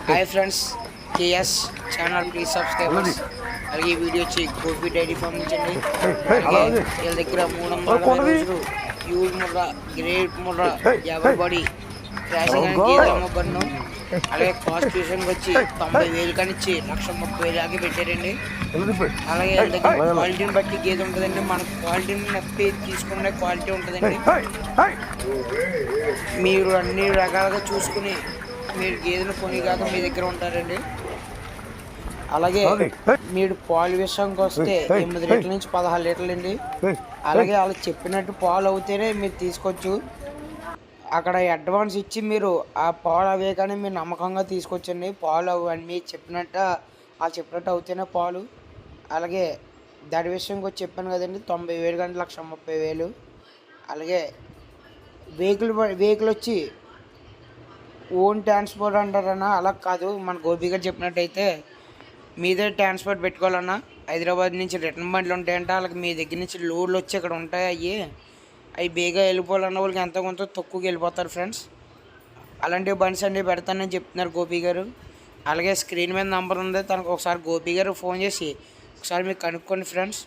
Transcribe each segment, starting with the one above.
Hi friends, KS channel please subscribers. అలాగే ఈ video వచ్చి గోపి డైరీ ఫార్మ్ నుంచి అండి. అలాగే వీళ్ళ దగ్గర 360 రోజులు pure Murrah, great Murrah, everybody crossing అని గేదెలు అమ్మబడును. అలాగే కాస్ట్ విషయానికి వచ్చి 90,000 కానిచ్చి 1,30,000 దాకా పెట్టారండి. అలాగే వీళ్ళ దగ్గర క్వాలిటీని బట్టి గేదె ఉంటుందండి. మన క్వాలిటీని నప్పి తీసుకునే క్వాలిటీ ఉంటుందండి. మీరు అన్ని రకాలుగా చూసుకుని మీరు గేదెలు కొనిగాక మీ దగ్గర ఉంటారండి. అలాగే మీరు పాలు విషయానికి వస్తే 8 లీటర్ల నుంచి 16 లీటర్లు అండి. అలాగే వాళ్ళు చెప్పినట్టు పాలు అవుతేనే మీరు తీసుకోవచ్చు. అక్కడ అడ్వాన్స్ ఇచ్చి మీరు ఆ పాలు అవే కానీ మీరు నమ్మకంగా తీసుకొచ్చండి. పాలు అవన్నీ మీరు చెప్పినట్టు చెప్పినట్టు అవుతేనే పాలు. అలాగే దాని విషయంకి వచ్చి చెప్పాను కదండి, 90,000 కానీ 1,30,000. అలాగే వెహికల్ వచ్చి ఓన్ ట్రాన్స్పోర్ట్ అంటారన్నా, అలా కాదు. మన గోపి గారు చెప్పినట్టయితే మీదే ట్రాన్స్పోర్ట్ పెట్టుకోవాలన్నా. హైదరాబాద్ నుంచి రిటర్న్ బండ్లు ఉంటాయంట. అలాగే మీ దగ్గర నుంచి లోడ్లు వచ్చి ఇక్కడ ఉంటాయి. అవి బేగా వెళ్ళిపోవాలన్న వాళ్ళకి ఎంతో కొంత తక్కువకి వెళ్ళిపోతారు ఫ్రెండ్స్. అలాంటి బండ్స్ అన్నీ పెడతానని చెప్తున్నారు గోపి గారు. అలాగే స్క్రీన్ మీద నెంబర్ ఉంది, తనకు ఒకసారి గోపి గారు ఫోన్ చేసి ఒకసారి మీకు కనుక్కోండి ఫ్రెండ్స్.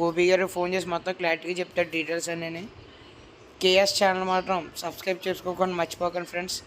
గోపి గారు ఫోన్ చేసి మొత్తం క్లారిటీగా చెప్తారు డీటెయిల్స్ అన్నీ. కేఎస్ ఛానల్ మాత్రం సబ్స్క్రైబ్ చేసుకోకుండా మర్చిపోకండి ఫ్రెండ్స్.